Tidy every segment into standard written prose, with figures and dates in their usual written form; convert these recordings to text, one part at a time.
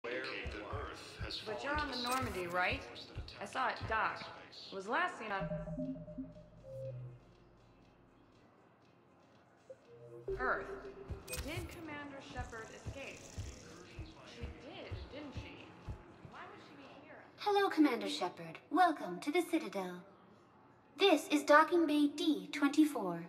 But you're on the Normandy, right? I saw it dock. It was last seen on Earth. Did Commander Shepard escape? She did, didn't she? Why would she be here? Hello, Commander Shepard. Welcome to the Citadel. This is Docking Bay D-24.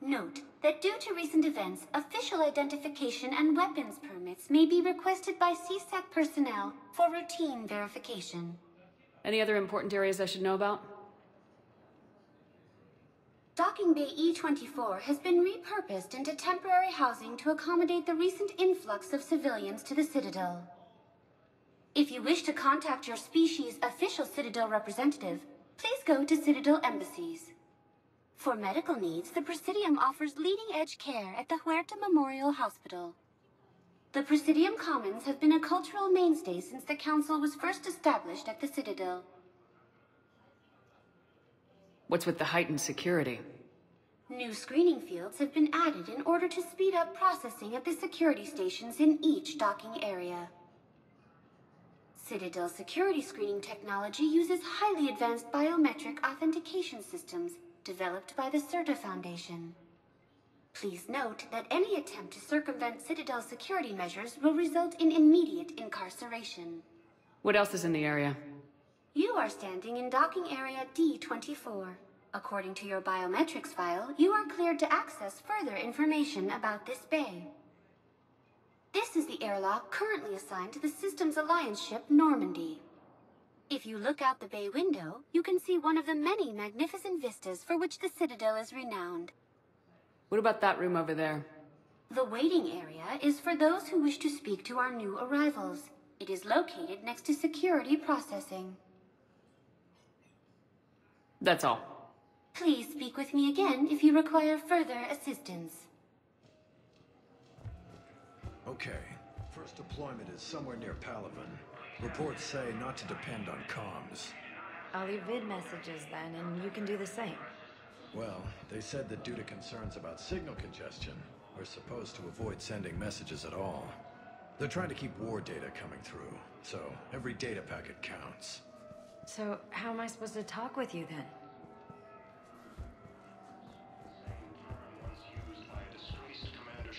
Note that due to recent events, official identification and weapons permits may be requested by CSAC personnel for routine verification. Any other important areas I should know about? Docking Bay E-24 has been repurposed into temporary housing to accommodate the recent influx of civilians to the Citadel. If you wish to contact your species' official Citadel representative, please go to Citadel embassies. For medical needs, the Presidium offers leading-edge care at the Huerta Memorial Hospital. The Presidium Commons have been a cultural mainstay since the Council was first established at the Citadel. What's with the heightened security? New screening fields have been added in order to speed up processing at the security stations in each docking area. Citadel security screening technology uses highly advanced biometric authentication systems developed by the CERTA Foundation. Please note that any attempt to circumvent Citadel security measures will result in immediate incarceration. What else is in the area? You are standing in docking area D-24. According to your biometrics file, you are cleared to access further information about this bay. This is the airlock currently assigned to the Systems Alliance ship Normandy. If you look out the bay window, you can see one of the many magnificent vistas for which the Citadel is renowned. What about that room over there? The waiting area is for those who wish to speak to our new arrivals. It is located next to security processing. That's all. Please speak with me again if you require further assistance. Okay. First deployment is somewhere near Palaven. Reports say not to depend on comms. I'll leave vid messages then, and you can do the same. Well, they said that due to concerns about signal congestion, we're supposed to avoid sending messages at all. They're trying to keep war data coming through, so every data packet counts. So, how am I supposed to talk with you then?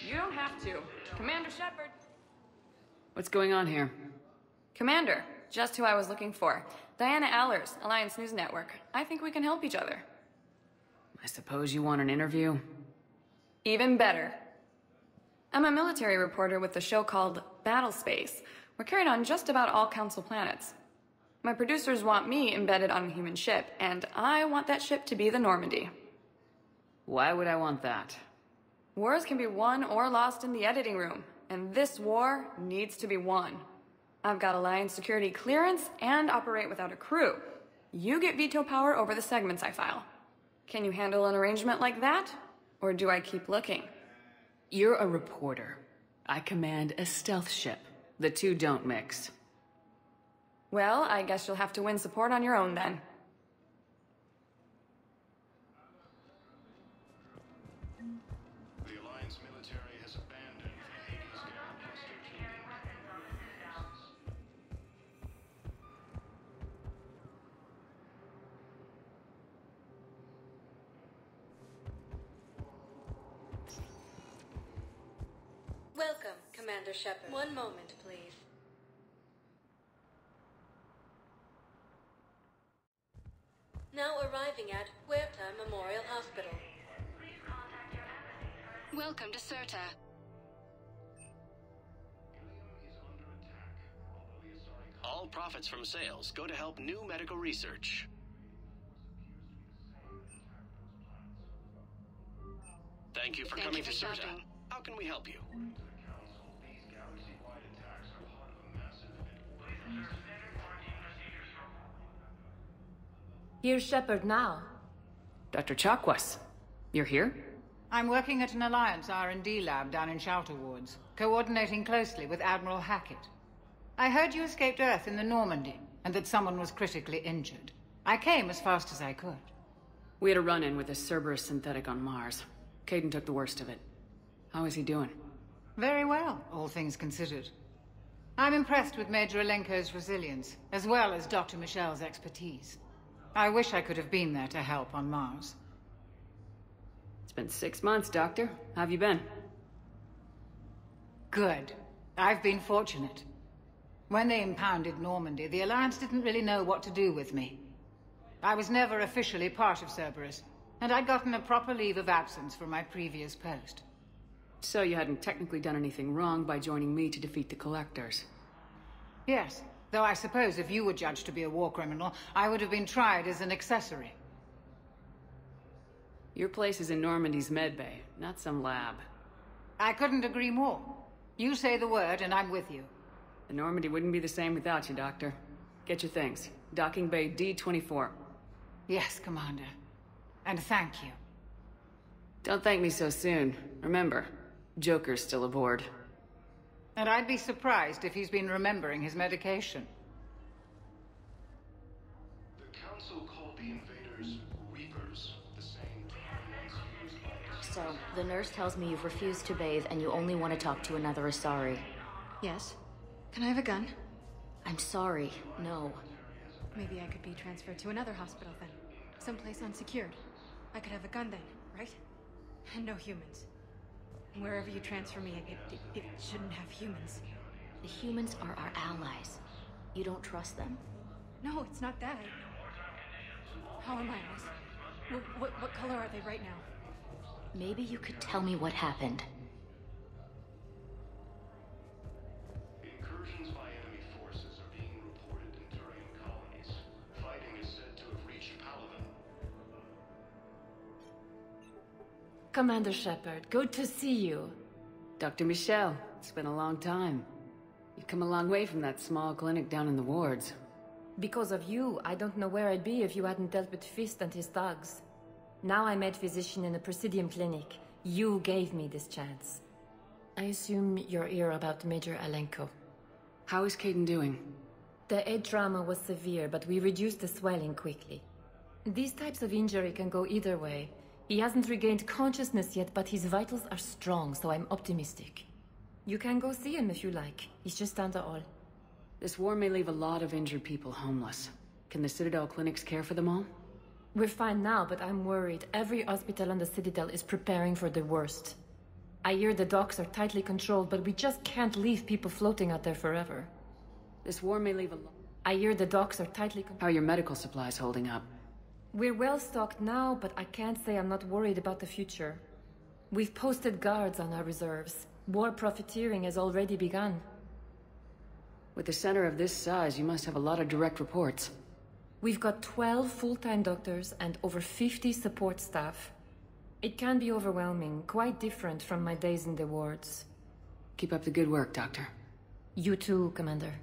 You don't have to. Commander Shepard. What's going on here? Commander, just who I was looking for. Diana Allers, Alliance News Network. I think we can help each other. I suppose you want an interview? Even better. I'm a military reporter with a show called Battle Space. We're carried on just about all Council planets. My producers want me embedded on a human ship, and I want that ship to be the Normandy. Why would I want that? Wars can be won or lost in the editing room, and this war needs to be won. I've got Alliance security clearance and operate without a crew. You get veto power over the segments I file. Can you handle an arrangement like that? Or do I keep looking? You're a reporter. I command a stealth ship. The two don't mix. Well, I guess you'll have to win support on your own then. The Alliance military has abandoned Hades' Galabuster Welcome, Commander Shepard. One moment, please. Now arriving at Huerta Memorial Hospital. Welcome to CERTA. All profits from sales go to help new medical research. Thank you for coming to CERTA. How can we help you? Here's Shepard now. Dr. Chakwas, you're here? I'm working at an Alliance R&D lab down in Shelter Wards, coordinating closely with Admiral Hackett. I heard you escaped Earth in the Normandy, and that someone was critically injured. I came as fast as I could. We had a run-in with a Cerberus synthetic on Mars. Caden took the worst of it. How is he doing? Very well, all things considered. I'm impressed with Major Alenko's resilience, as well as Dr. Michel's expertise. I wish I could have been there to help on Mars. It's been 6 months, Doctor. How have you been? Good. I've been fortunate. When they impounded Normandy, the Alliance didn't really know what to do with me. I was never officially part of Cerberus, and I'd gotten a proper leave of absence from my previous post. So you hadn't technically done anything wrong by joining me to defeat the Collectors? Yes, though I suppose if you were judged to be a war criminal, I would have been tried as an accessory. Your place is in Normandy's medbay, not some lab. I couldn't agree more. You say the word, and I'm with you. The Normandy wouldn't be the same without you, Doctor. Get your things. Docking Bay D-24. Yes, Commander. And thank you. Don't thank me so soon. Remember, Joker's still aboard. And I'd be surprised if he's been remembering his medication. The Council called the invaders Reapers, the same term once used by... So, the nurse tells me you've refused to bathe and you only want to talk to another Asari. Yes. Can I have a gun? I'm sorry, no. Maybe I could be transferred to another hospital then. Someplace unsecured. I could have a gun then, right? And no humans. Wherever you transfer me, it shouldn't have humans. The humans are our allies. You don't trust them? No, it's not that. How am I, Alice? What color are they right now? Maybe you could tell me what happened. Incursions by enemy forces are being reported in Turian colonies. Fighting is said to have reached Paladin. Commander Shepard, good to see you. Dr. Michel, it's been a long time. You've come a long way from that small clinic down in the wards. Because of you, I don't know where I'd be if you hadn't dealt with Fist and his thugs. Now I'm head physician in a Presidium clinic. You gave me this chance. I assume you're here about Major Alenko. How is Caden doing? The head trauma was severe, but we reduced the swelling quickly. These types of injury can go either way. He hasn't regained consciousness yet, but his vitals are strong, so I'm optimistic. You can go see him if you like. He's just down the hall. This war may leave a lot of injured people homeless. Can the Citadel clinics care for them all? We're fine now, but I'm worried. Every hospital on the Citadel is preparing for the worst. I hear the docks are tightly controlled, but we just can't leave people floating out there forever. This war may leave a lot... I hear the docks are tightly controlled. How are your medical supplies holding up? We're well stocked now, but I can't say I'm not worried about the future. We've posted guards on our reserves. War profiteering has already begun. With a center of this size, you must have a lot of direct reports. We've got 12 full-time doctors and over 50 support staff. It can be overwhelming, quite different from my days in the wards. Keep up the good work, Doctor. You too, Commander.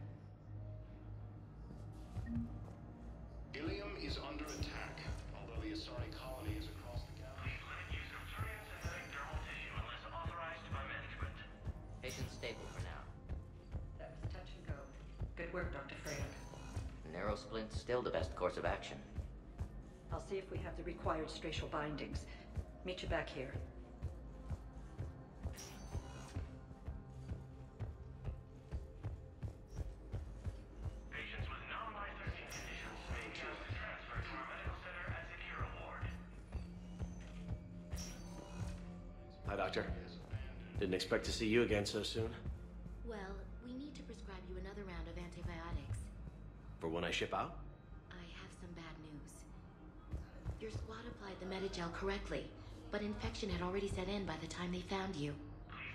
Ilium is under attack, although the Asari colony is across the galaxy. Patient stable for now. That was touch and go. Good work, Dr. Freya. Narrow splint's still the best course of action. I'll see if we have the required stracial bindings. Meet you back here. Patients with non-life-threatening conditions may be transferred to our medical center at Secure Ward. Hi, Doctor. Didn't expect to see you again so soon. Well, we need to prescribe you another round of antibiotics. For when I ship out? I have some bad news. Your squad applied the Medigel correctly, but infection had already set in by the time they found you.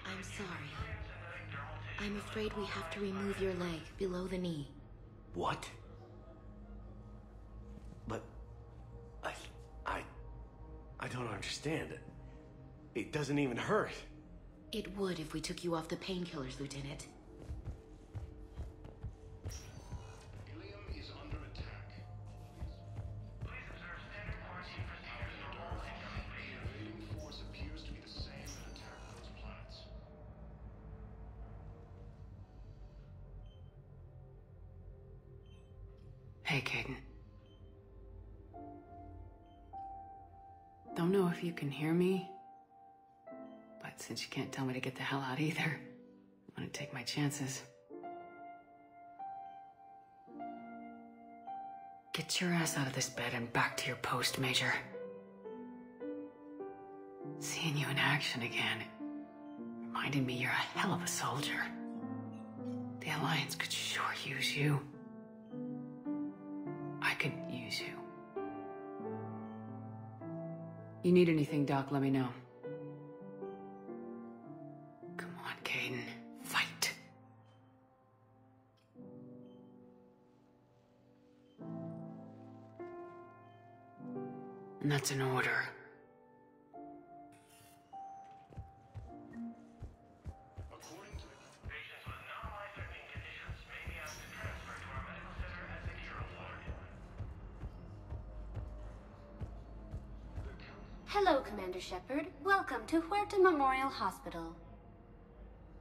I'm sorry. I'm afraid we have to remove your leg below the knee. What? But... I don't understand. It doesn't even hurt. It would if we took you off the painkillers, Lieutenant. Ilium is under attack. Please observe standard quarantine procedures for all items. The invading force appears to be the same that attacked those planets. Hey, Caden. Don't know if you can hear me, but since you can't tell me to get the hell out either, I'm gonna take my chances. Get your ass out of this bed and back to your post, Major. Seeing you in action again reminded me you're a hell of a soldier. The Alliance could sure use you. I could use you. You need anything, Doc, let me know. Come on, Caden. Fight. And that's an order. Hello, Commander Shepard. Welcome to Huerta Memorial Hospital.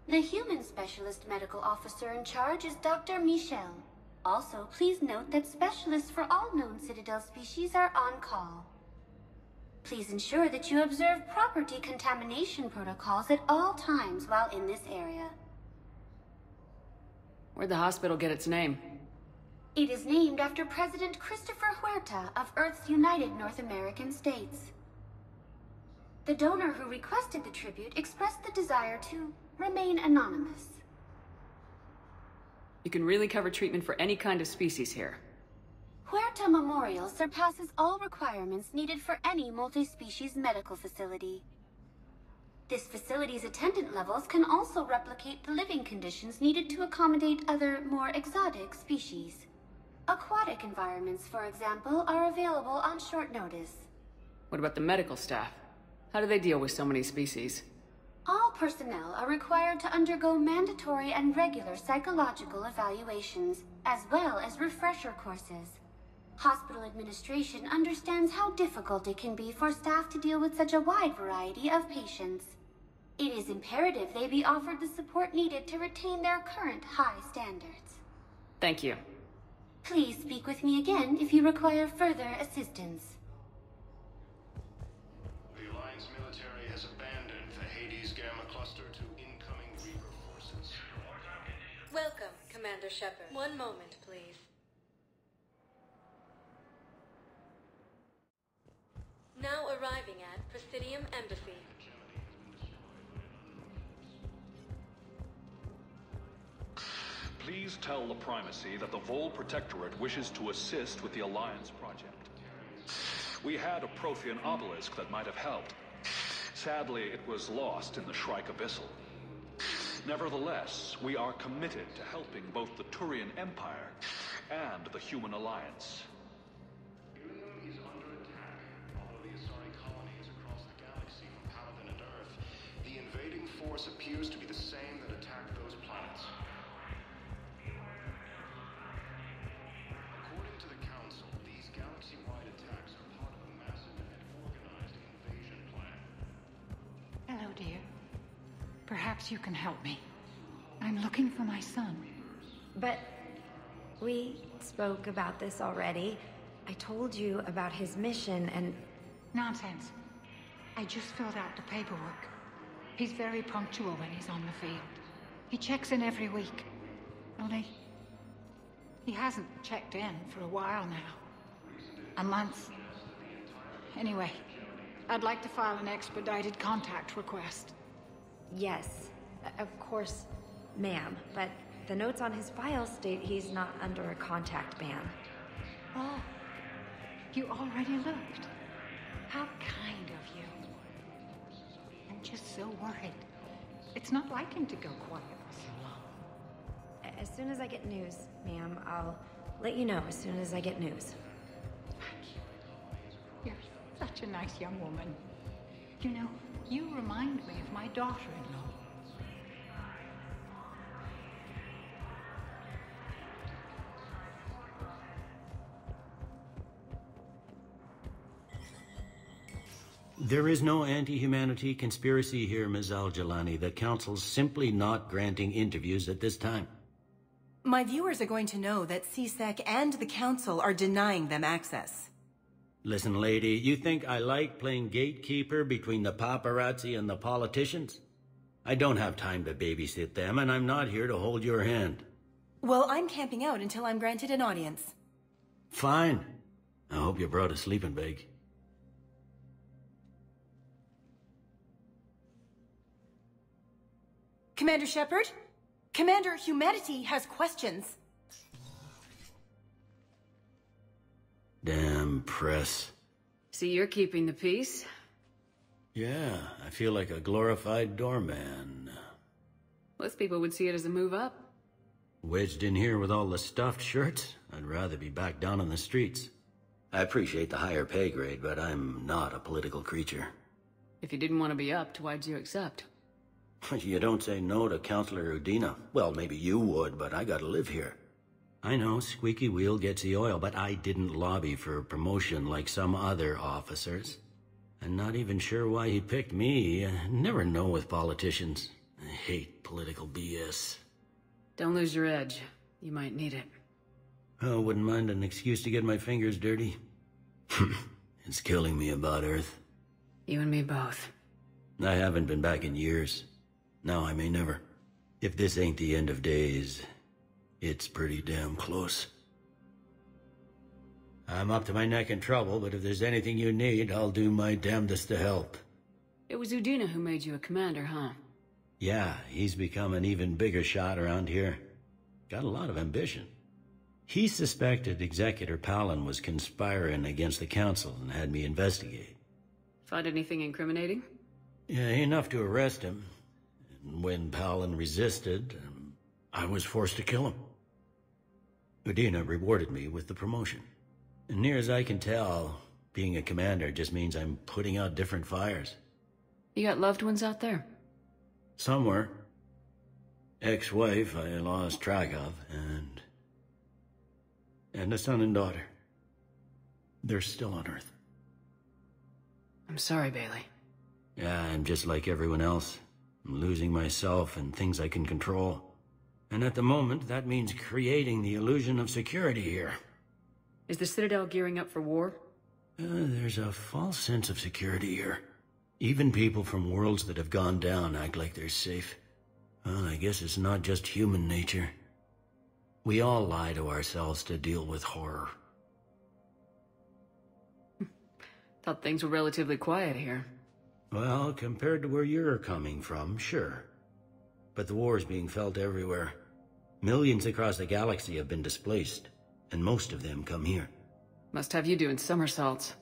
The human specialist medical officer in charge is Dr. Michel. Also, please note that specialists for all known Citadel species are on call. Please ensure that you observe proper decontamination protocols at all times while in this area. Where'd the hospital get its name? It is named after President Christopher Huerta of Earth's United North American States. The donor who requested the tribute expressed the desire to remain anonymous. You can really cover treatment for any kind of species here. Huerta Memorial surpasses all requirements needed for any multi-species medical facility. This facility's attendant levels can also replicate the living conditions needed to accommodate other, more exotic species. Aquatic environments, for example, are available on short notice. What about the medical staff? How do they deal with so many species? All personnel are required to undergo mandatory and regular psychological evaluations, as well as refresher courses. Hospital administration understands how difficult it can be for staff to deal with such a wide variety of patients. It is imperative they be offered the support needed to retain their current high standards. Thank you. Please speak with me again if you require further assistance. The Alliance military has abandoned the Hades Gamma Cluster to incoming Reaper forces. Welcome, Commander Shepard. One moment, please. Now arriving at Presidium Embassy. Please tell the Primacy that the Vol Protectorate wishes to assist with the Alliance project. We had a Prothean obelisk that might have helped. Sadly, it was lost in the Shrike Abyssal. Nevertheless, we are committed to helping both the Turian Empire and the Human Alliance. Helium is under attack. Although the Asari colony is across the galaxy from Paladin and Earth, the invading force appears to be the same that attacked those planets. According to the Council, these galaxy-wide attacks are part of a massive and organized invasion plan. Hello, dear. Perhaps you can help me. I'm looking for my son. But we spoke about this already. I told you about his mission and... Nonsense. I just filled out the paperwork. He's very punctual when he's on the field. He checks in every week. Only... he hasn't checked in for a while now. A month. Anyway, I'd like to file an expedited contact request. Yes, of course, ma'am. But the notes on his file state he's not under a contact ban. Oh, you already looked. How kind of you. I'm just so worried. It's not like him to go quiet for so long. As soon as I get news, ma'am, I'll let you know as soon as I get news. You're such a nice young woman. You know, you remind me of my daughter-in-law. There is no anti-humanity conspiracy here, Ms. Al-Jalani. The Council's simply not granting interviews at this time. My viewers are going to know that CSEC and the Council are denying them access. Listen, lady, you think I like playing gatekeeper between the paparazzi and the politicians? I don't have time to babysit them, and I'm not here to hold your hand. Well, I'm camping out until I'm granted an audience. Fine. I hope you brought a sleeping bag. Commander Shepard? Commander, humanity has questions. Damn press. See, you're keeping the peace. Yeah, I feel like a glorified doorman. Most people would see it as a move up. Wedged in here with all the stuffed shirts, I'd rather be back down on the streets. I appreciate the higher pay grade, but I'm not a political creature. If you didn't want to be upped, why'd you accept? You don't say no to Counselor Udina. Well, maybe you would, but I gotta live here. I know, squeaky wheel gets the oil, but I didn't lobby for a promotion like some other officers. I'm not even sure why he picked me. I never know with politicians. I hate political BS. Don't lose your edge. You might need it. Oh, wouldn't mind an excuse to get my fingers dirty. It's killing me about Earth. You and me both. I haven't been back in years. Now I may never. If this ain't the end of days, it's pretty damn close. I'm up to my neck in trouble, but if there's anything you need, I'll do my damnedest to help. It was Udina who made you a commander, huh? Yeah, he's become an even bigger shot around here. Got a lot of ambition. He suspected Executor Palin was conspiring against the Council and had me investigate. Find anything incriminating? Yeah, enough to arrest him. And when Palin resisted, I was forced to kill him. Udina rewarded me with the promotion. And near as I can tell, being a commander just means I'm putting out different fires. You got loved ones out there? Somewhere. Ex-wife I lost track of, and a son and daughter. They're still on Earth. I'm sorry, Bailey. Yeah, I'm just like everyone else. I'm losing myself and things I can control. And at the moment, that means creating the illusion of security here. Is the Citadel gearing up for war? There's a false sense of security here. Even people from worlds that have gone down act like they're safe. Well, I guess it's not just human nature. We all lie to ourselves to deal with horror. Thought things were relatively quiet here. Well, compared to where you're coming from, sure. But the war is being felt everywhere. Millions across the galaxy have been displaced, and most of them come here. Must have you doing somersaults.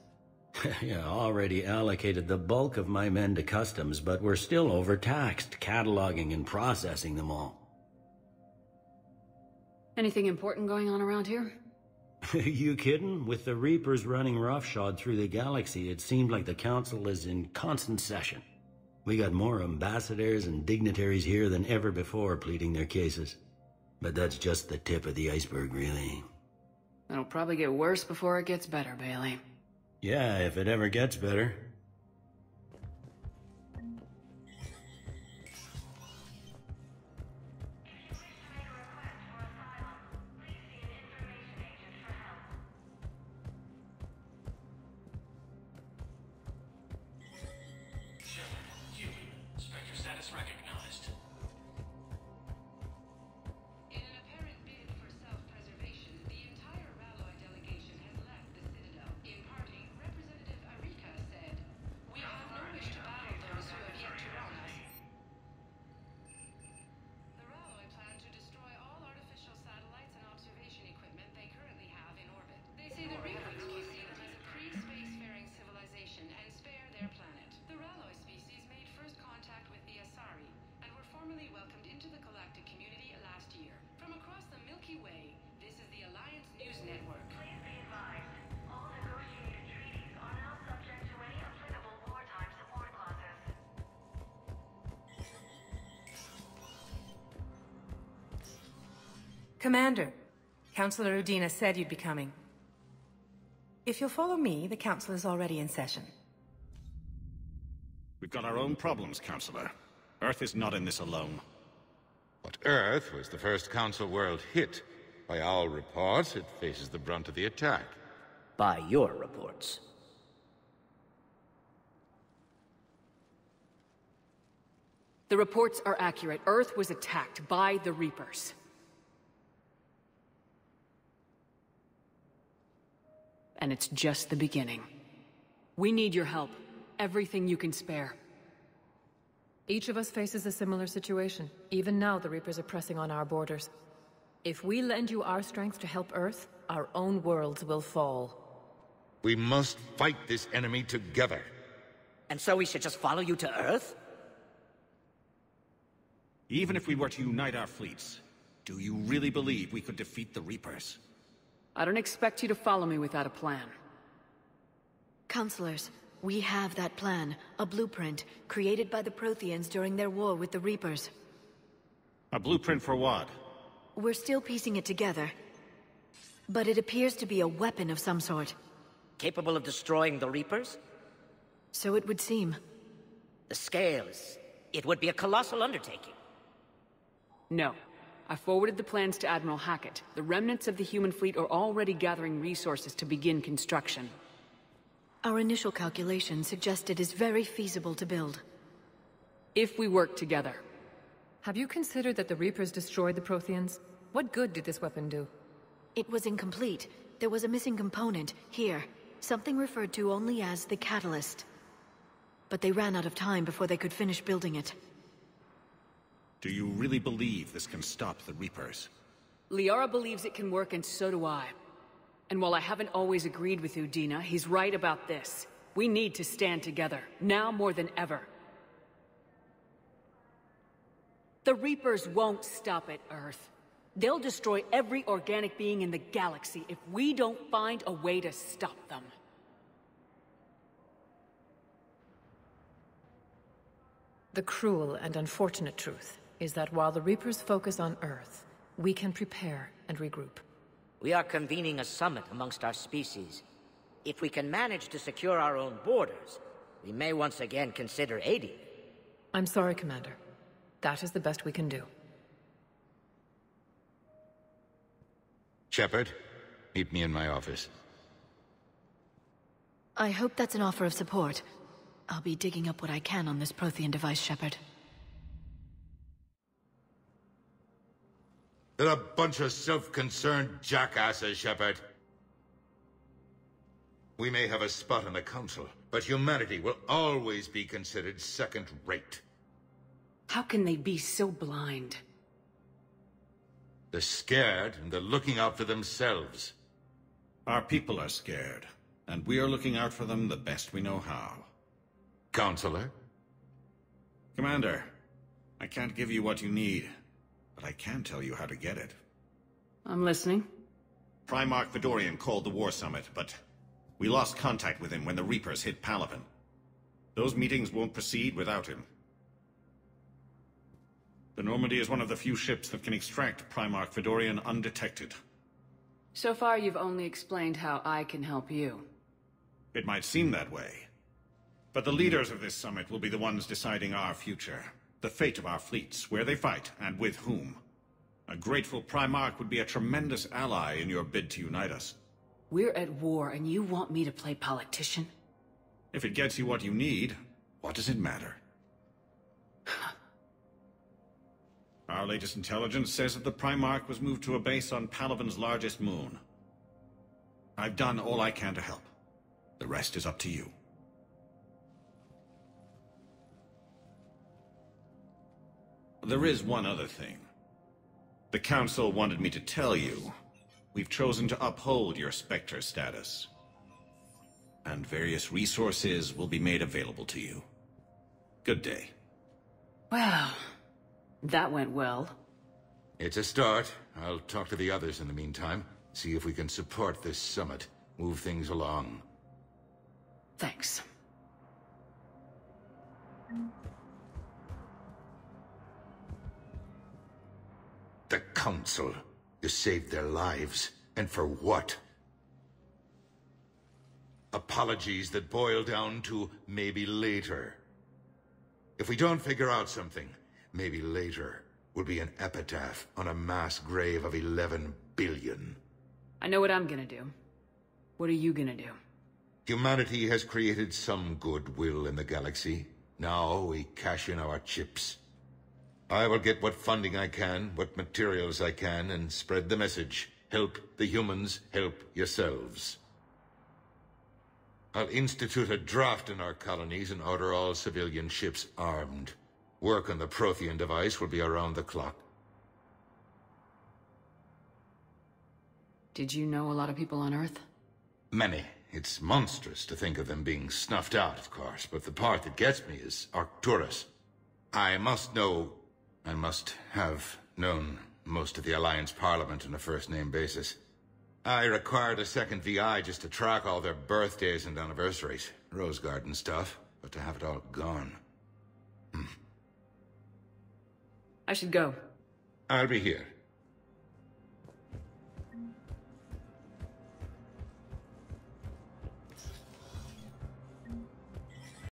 Yeah, already allocated the bulk of my men to customs, but we're still overtaxed, cataloging and processing them all. Anything important going on around here? You kidding? With the Reapers running roughshod through the galaxy, it seemed like the Council is in constant session. We got more ambassadors and dignitaries here than ever before pleading their cases. But that's just the tip of the iceberg, really. It'll probably get worse before it gets better, Bailey. Yeah, if it ever gets better. Commander, Counselor Udina said you'd be coming. If you'll follow me, the Council is already in session. We've got our own problems, Counselor. Earth is not in this alone. But Earth was the first Council world hit. By our reports, it faces the brunt of the attack. By your reports. The reports are accurate. Earth was attacked by the Reapers. and it's just the beginning. We need your help. Everything you can spare. Each of us faces a similar situation. Even now, the Reapers are pressing on our borders. If we lend you our strength to help Earth, our own worlds will fall. We must fight this enemy together. And so we should just follow you to Earth? Even if we were to unite our fleets, do you really believe we could defeat the Reapers? I don't expect you to follow me without a plan. Counselors, we have that plan, a blueprint, created by the Protheans during their war with the Reapers. A blueprint for what? We're still piecing it together. But it appears to be a weapon of some sort. Capable of destroying the Reapers? So it would seem. The scales. It would be a colossal undertaking. No. I forwarded the plans to Admiral Hackett. The remnants of the human fleet are already gathering resources to begin construction. Our initial calculations suggest it is very feasible to build. If we work together. Have you considered that the Reapers destroyed the Protheans? What good did this weapon do? It was incomplete. There was a missing component, here. Something referred to only as the catalyst. But they ran out of time before they could finish building it. Do you really believe this can stop the Reapers? Liara believes it can work, and so do I. And while I haven't always agreed with Udina, he's right about this. We need to stand together, now more than ever. The Reapers won't stop at Earth. They'll destroy every organic being in the galaxy if we don't find a way to stop them. The cruel and unfortunate truth is that while the Reapers focus on Earth, we can prepare and regroup. We are convening a summit amongst our species. If we can manage to secure our own borders, we may once again consider aiding. I'm sorry, Commander. That is the best we can do. Shepard, meet me in my office. I hope that's an offer of support. I'll be digging up what I can on this Prothean device, Shepard. They're a bunch of self-concerned jackasses, Shepard. We may have a spot in the Council, but humanity will always be considered second-rate. How can they be so blind? They're scared, and they're looking out for themselves. Our people are scared, and we are looking out for them the best we know how. Counselor? Commander, I can't give you what you need, but I can tell you how to get it. I'm listening. Primarch Vidorian called the War Summit, but we lost contact with him when the Reapers hit Palaven. Those meetings won't proceed without him. The Normandy is one of the few ships that can extract Primarch Vidorian undetected. So far, you've only explained how I can help you. It might seem that way. But the leaders of this summit will be the ones deciding our future. The fate of our fleets, where they fight, and with whom. A grateful Primarch would be a tremendous ally in your bid to unite us. We're at war, and you want me to play politician? If it gets you what you need, what does it matter? Our latest intelligence says that the Primarch was moved to a base on Palaven's largest moon. I've done all I can to help. The rest is up to you. There is one other thing. The Council wanted me to tell you, we've chosen to uphold your Spectre status. And various resources will be made available to you. Good day. Well, that went well. It's a start. I'll talk to the others in the meantime. See if we can support this summit. Move things along. Thanks. The Council. You saved their lives. And for what? Apologies that boil down to maybe later. If we don't figure out something, maybe later will be an epitaph on a mass grave of 11 billion. I know what I'm gonna do. What are you gonna do? Humanity has created some goodwill in the galaxy. Now we cash in our chips. I will get what funding I can, what materials I can, and spread the message. Help the humans, help yourselves. I'll institute a draft in our colonies and order all civilian ships armed. Work on the Prothean device will be around the clock. Did you know a lot of people on Earth? Many. It's monstrous to think of them being snuffed out, of course, but the part that gets me is Arcturus. I must have known most of the Alliance Parliament on a first-name basis. I required a second VI just to track all their birthdays and anniversaries. Rose Garden stuff, but to have it all gone. I should go. I'll be here.